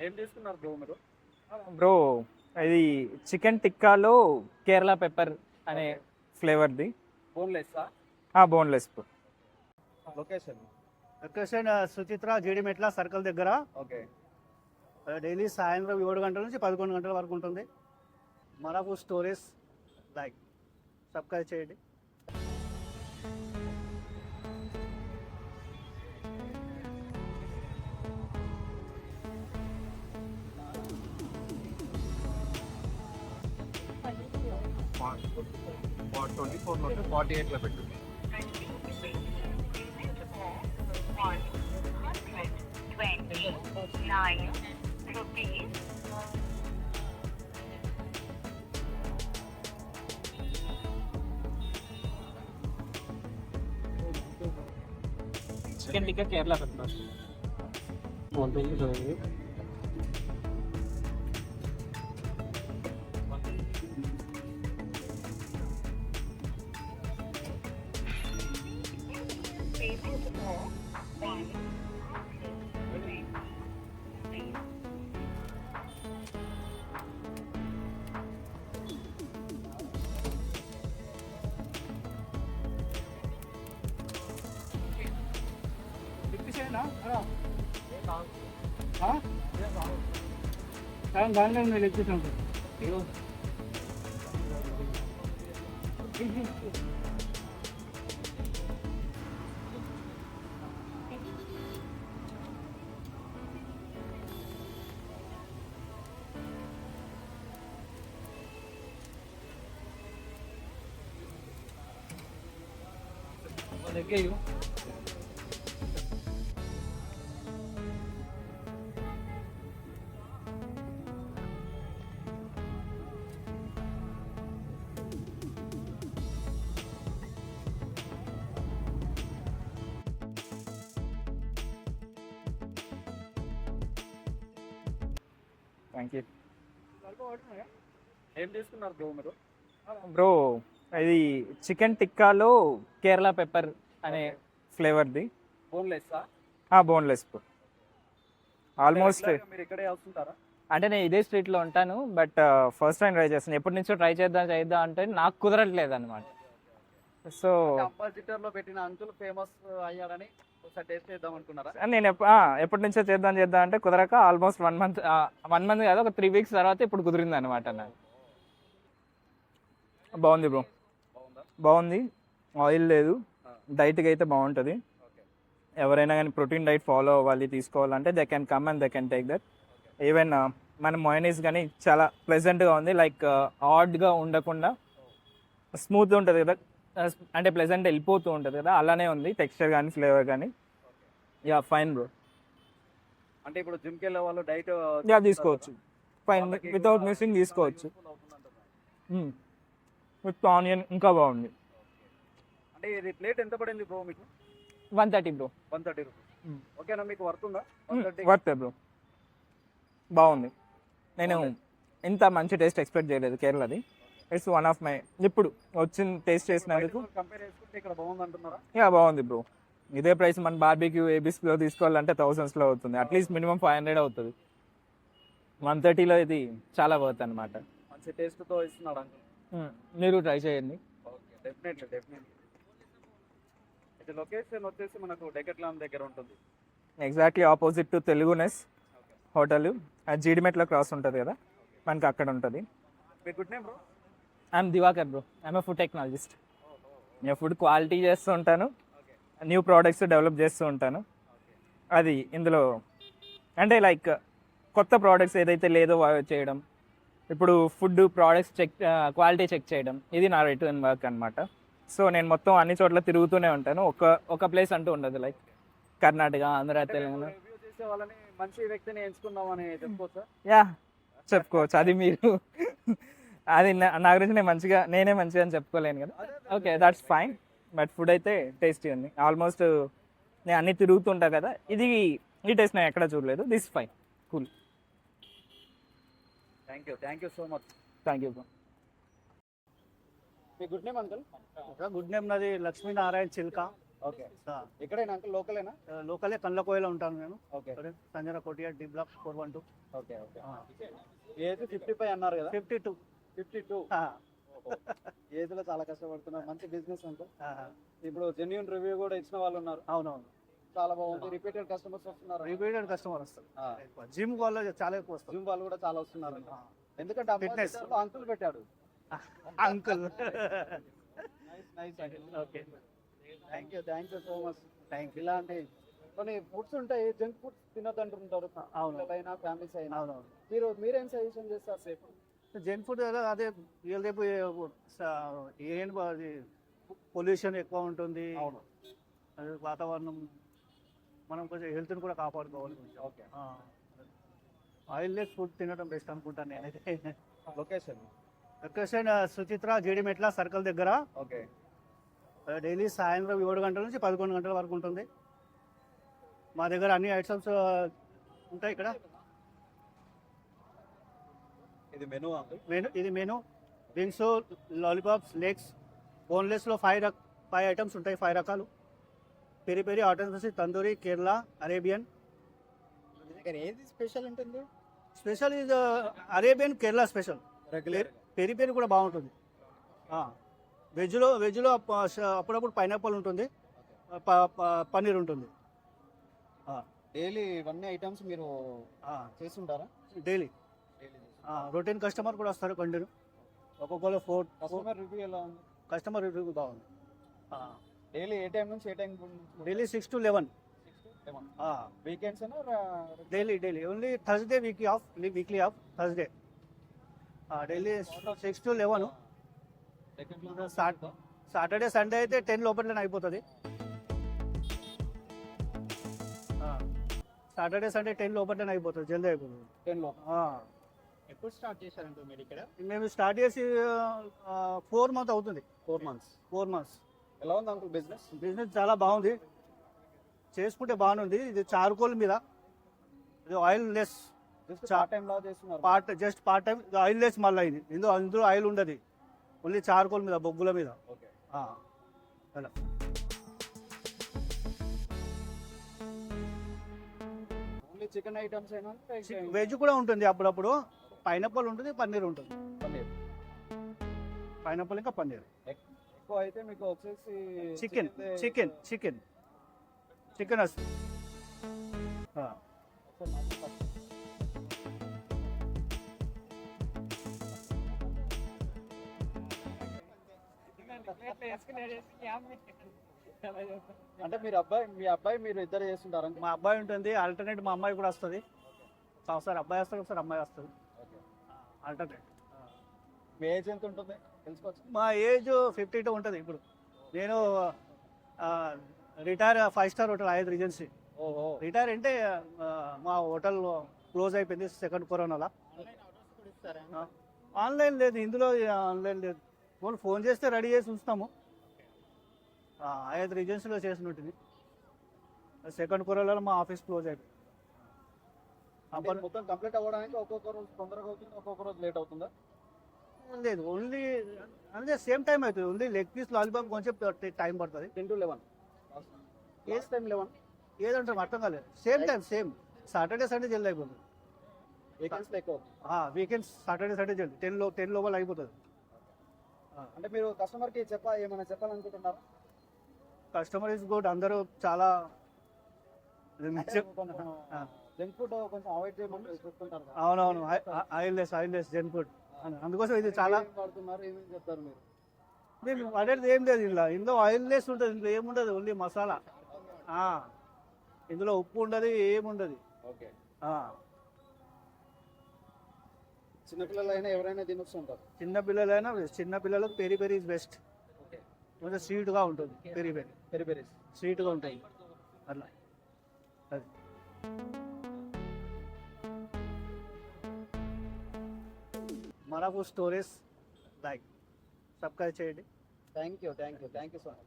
ఏం తీసుకున్నారు బ్రో మీరు? బ్రో ఇది చికెన్ టిక్కాలో కేరళ పెప్పర్ అనే ఫ్లేవర్ది. బోన్లెస్సా? Boneless bro. Location? Location Suchitra Jeedimetla circle దగ్గర. ఓకే. డైలీ సాయంత్రం 7 గంటల నుంచి 11 గంటల వరకు ఉంటుంది. మరాపు స్టోరీస్ లైక్ సబ్స్క్రైబ్ చేయండి. ఫార్టీ 24 48 పెట్టు. Chicken tikka Kerala pepper. దాంట్లో నేను ఎక్కిస్తాను. థ్యాంక్ యూ ఏం తీసుకున్నారు బ్రో మీరు? బ్రో. ఇది చికెన్ టిక్కాలో కేరళ పెప్పర్ అనే ఫ్లేవర్ది. బోన్లెస్సా? Boneless bro. ఆల్మోస్ట్ మీరు ఇక్కడే వస్తుంటారా? అంటే నేను ఇదే స్ట్రీట్లో ఉంటాను, బట్ ఫస్ట్ టైం ట్రై చేస్తాను. ఎప్పటి నుంచో ట్రై చేద్దాం అంటే నాకు కుదరట్లేదు అనమాట. సో అంబాసిడర్ లో పెట్టిన అంకుల్ ఫేమస్ అయ్యాడని ఒకసారి టేస్ట్ చేద్దాం అనుకున్నారా? నేను ఎప్పటి నుంచో చేద్దాం అంటే కుదరక ఆల్మోస్ట్ 1 మంత్ కాదు, ఒక 3 వీక్స్ తర్వాత ఇప్పుడు కుదిరింది అనమాట నాకు. బాగుంది బ్రో, బాగుందా? బాగుంది. ఆయిల్ లేదు, డైట్కి అయితే బాగుంటుంది. ఎవరైనా కానీ ప్రోటీన్ డైట్ ఫాలో అవ్వాలి, తీసుకోవాలంటే they can come and they can take that. Even మన మయోనీస్ కానీ చాలా ప్లెజెంట్గా ఉంది, లైక్ ఆడ్గా ఉండకుండా స్మూత్ ఉంటుంది కదా, అంటే ప్లెజెంట్ వెళ్ళిపోతూ ఉంటుంది కదా, అలానే ఉంది టెక్స్చర్ కానీ ఫ్లేవర్ కానీ. Fine bro. అంటే ఇప్పుడు జిమ్కి వెళ్ళే వాళ్ళు డైట్ తీసుకోవచ్చు, ఫైన్, వితౌట్ మిస్సింగ్ తీసుకోవచ్చు. విత్ ఆనియన్ ఇంకా బాగుంది. అంటే ఇది ప్లేట్ ఎంత పడింది బ్రో మీకు? 130 బ్రో. 130 రూపీస్. ఓకేనా, మీకు వర్త్ ఉందా? వర్త్ బ్రో, బాగుంది. నేను ఇంత మంచి టేస్ట్ ఎక్స్పెక్ట్ చేయలేదు కేరళది. ఇట్స్ వన్ ఆఫ్ మై ఇప్పుడు వచ్చిన టేస్ట్ చేసినందుకు కంపేర్ చేసుకుంటే ఇక్కడ బాగుంది అంటున్నారా? బాగుంది బ్రో. ఇదే ప్రైస్ మన బార్బీక్యూ ఏబీస్లో తీసుకోవాలంటే థౌసండ్స్లో అవుతుంది, అట్లీస్ట్ మినిమం 500 అవుతుంది. 130లో ఇది చాలా వర్త్ అనమాట. మంచి టేస్ట్తో ఇస్తున్నాడు అంకుల్. మీరు ట్రై చేయండి. Okay, definitely. ఇది లొకేషన్ వచ్చేసి మనకు డెకట్లాన్ దగ్గర ఉంటుంది. ఎగ్జాక్ట్లీ ఆపోజిట్ టు తెలుగునెస్ హోటల్, జీడిమెట్ల క్రాస్ ఉంటుంది కదా, మనకి అక్కడ ఉంటుంది. మీ good name bro? I'm Diwakar bro. I'm a food technologist. నేను ఫుడ్ క్వాలిటీ చేస్తూ ఉంటాను, న్యూ ప్రోడక్ట్స్ డెవలప్ చేస్తూ ఉంటాను. అది ఇందులో అంటే లైక్ కొత్త ప్రోడక్ట్స్ ఏదైతే లేదో చేయడం, ఇప్పుడు ఫుడ్ ప్రోడక్ట్స్ క్వాలిటీ చెక్ చేయడం, ఇది నా రైట్ అండ్ వర్క్ అనమాట. సో నేను మొత్తం అన్ని చోట్ల తిరుగుతూనే ఉంటాను, ఒక ప్లేస్ అంటూ ఉండదు. లైక్ కర్ణాటక, ఆంధ్ర, తెలంగాణ. రివ్యూ చేసే వాళ్ళని మంచి వ్యక్తిని ఎంచుకుందామని చెప్పుకోవచ్చా? చెప్పుకోవచ్చు. అది మీరు అది నా గురించి నేనే మంచిగా అని చెప్పుకోలేను కదా. Okay, that's fine. But food అయితే టేస్టీ ఉంది. ఆల్మోస్ట్ నేను అన్ని తిరుగుతుంటా కదా, ఈ టేస్ట్ నేను ఎక్కడ చూడలేదు. This fine, cool. Thank you so much. Thank you bro. మీ good name uncle? Good name నాది లక్ష్మీనారాయణ చిల్క. ఓకే ఎక్కడైనా అంకుల్ లోకలేనా? లోకలే కండ్లకోయలో ఉంటాను నేను. Okay Sanjana Kotia D block 412. Okay okay age 55 అన్నారు కదా? 52. 52 ఏజ్ లో చాలా కష్టపడుతున్నారు. మంచి బిజినెస్ అంకుల్. ఇప్పుడు జెన్యూన్ రివ్యూ కూడా ఇచ్చిన వాళ్ళు ఉన్నారు. అవునవును, చాలా బాగుంది. రిపీటెడ్ కస్టమర్స్ వస్తున్నారు. రిపీటెడ్ కస్టమర్ వస్తారు. జిమ్ వాళ్ళు చాలా ఎక్కువ వస్తారు. జిమ్ వాళ్ళు కూడా చాలా వస్తున్నారు. ఎందుకంటే Fitness. అంకుల్ పెట్టాడు. Uncle. Okay thank you so much. ఇలాంటి కొన్ని ఫుడ్స్ ఉంటాయి, జంక్ ఫుడ్స్ తినొద్దు అంటుంటారు. అవును. పిల్లలైనా ఫ్యామిలీస్ అయినా. అవునవును. మీరేం సజెషన్ చేస్తారు సేపు? జంక్ ఫుడ్ అదే ఇవాళ రేపు ఏం పొల్యూషన్ ఎక్కువ ఉంటుంది. అవును. అది వాతావరణం, మనం కొంచెం హెల్త్ని కూడా కాపాడుకోవాలి. ఓకే ఆయిల్ లెస్ ఫుడ్ తినడం బెస్ట్ అనుకుంటాను నేనైతే. Location location Suchitra Jeedimetla circle దగ్గర. ఓకే డైలీ సాయంత్రం 7 గంటల నుంచి 11 గంటల వరకు ఉంటుంది. మా దగ్గర అన్ని ఐటమ్స్ ఉంటాయి ఇక్కడ. ఇది మెనూ అంకుల్. ఇది మెనూ వింగ్స్, లాలీపాప్స్, లెగ్స్. బోన్లెస్లో 5 ఐటమ్స్ ఉంటాయి, 5 రకాలు. పెరి పెరి ఐటమ్స్ వచ్చి తందూరి, కేరళ, అరేబియన్. ఏది స్పెషల్ ఉంటుంది? స్పెషల్ ఇది Arabian, Kerala special. Regular peri peri కూడా బాగుంటుంది. వెజ్లో అప్పుడప్పుడు పైనాపిల్ ఉంటుంది, పన్నీర్ ఉంటుంది. డైలీ ఇవన్నీ ఐటమ్స్ మీరు చేస్తుంటారా? డైలీ రొటీన్ కస్టమర్ కూడా వస్తారు కంటిన్యూ. ఒక్కొక్కరు 4 కస్టమర్ రివ్యూ ఎలా ఉంది? కస్టమర్ రివ్యూ బాగుంది. డైలీ ఏ టైం నుంచి ఏ time? Daily 6 to 11. Weekends daily only Thursday weekly off Thursday. Daily 6 to 11. Saturday Sunday అయితే 10 లోపలనే అయిపోతుంది. సాటర్డే సండే 10 లోపలనే అయిపోతుంది, జల్దీ అయిపోతుంది. 10 లో. ఎప్పుడు స్టార్ట్ చేశారంటే మీరు ఇక్కడ? మేము స్టార్ట్ చేసి 4 months అవుతుంది. 4 months. 4 months. ఎలా ఉంది అంకుల్ బిజినెస్? బిజినెస్ చాలా బాగుంది, చేసుకుంటే బాగుంది. ఇది చార్కోల్ మీద, ఇది ఆయిల్ లెస్. పార్ట్ టైం లా చేస్తున్నారు? Just part time. ఇది ఆయిల్ లెస్. మళ్ళీ ఇది ఇందులో ఆయిల్ ఉండదు, ఓన్లీ చార్కోల్ మీద, బొగ్గుల మీద. ఓకే అలా. ఓన్లీ చికెన్ ఐటమ్స్ అయినా? వెజ్ కూడా ఉంటుంది అప్పుడప్పుడు. పైనాపిల్ ఉంటుంది, పన్నీర్ ఉంటుంది. పన్నీర్, పైనాపిల్ ఇంకా పన్నీర్. ఎక్కువ అయితే మీకు వచ్చేసి చికెన్ వస్తుంది. అంటే మీ అబ్బాయి మీరు ఇద్దరు చేస్తుంటారు? మా అబ్బాయి ఉంటుంది, ఆల్టర్నేట్ మా అమ్మాయి కూడా వస్తుంది. ఒకసారి అబ్బాయి వస్తాడు, ఒకసారి అమ్మాయి వస్తుంది. ఆల్టర్నేట్. మీ ఏజ్ ఎంత ఉంటుంది తెలుసుకోవచ్చు? మా ఏజ్ 52 ఉంటుంది ఇప్పుడు. నేను రిటైర్ 5 star హోటల్ హైద్ రిజెన్సీ. ఓహో. రిటైర్ అంటే మా హోటల్ క్లోజ్ అయిపోయింది సెకండ్ కరోనాలో. ఆన్లైన్ లేదు ఇందులో, ఆన్లైన్ లేదు. ఫోన్ చేస్తే రెడీ చేసి ఉంచుతాము. హైద్ రిజెన్సీలో చేసి ఉంటుంది. సెకండ్ కరోనాలో మా ఆఫీస్ క్లోజ్ అయిపోయింది. మొత్తం కంప్లీట్ అవ్వడానికి ఒక్కొక్క రోజు తొందరగా అవుతుంది, ఒక్కొక్క రోజు లేట్ అవుతుందా? లేదు, ఓన్లీ అంటే సేమ్ టైం అవుతుంది. ఓన్లీ లెగ్ పీస్, లాలీపాప్ కొంచెం టైం పడుతుంది. 10 to 11. Age time 11? ఏదంటారు అర్థం కాలేదు. Same time, same. Saturday Sunday జల్దీ అయిపోతుంది. వీకెండ్స్ ఎక్కువ. వీకెండ్స్ సాటర్డే సండే జల్దీ 10 లోపల అయిపోతుంది. అంటే మీరు కస్టమర్కి ఏమైనా చెప్పాలనుకుంటున్నారా? కస్టమర్ ఇస్ గుడ్, అందరూ చాలా జంక్ ఫుడ్ కొంచెం అవాయిడ్ చేయమని చెప్తుంటారు. అవునవును, ఆయిల్ లెస్ జంక్ ఫుడ్. అందుకోసం ఇది చాలా వాడుతున్నారు. ఏమేమి చెప్తారు మీరు? మేము వాడేది ఏం లేదు. ఇందులో ఆయిల్ లెస్ ఉంటుంది, ఇందులో ఏముండదు, ఓన్లీ మసాలా. ఇందులో ఉప్పు ఉండదు, ఏముండదు. ఓకే. చిన్నపిల్లలైనా ఎవరైనా తినొస్తుంటారు? చిన్నపిల్లలకు పెరి పెరి ఇస్ బెస్ట్. కొంచెం స్వీట్గా ఉంటుంది. పెరి పెరి స్వీట్గా ఉంటుంది అట్లా. అది మరాపు స్టోరీస్ లైక్ సబ్స్క్రైబ్ చేయండి. Thank you so much.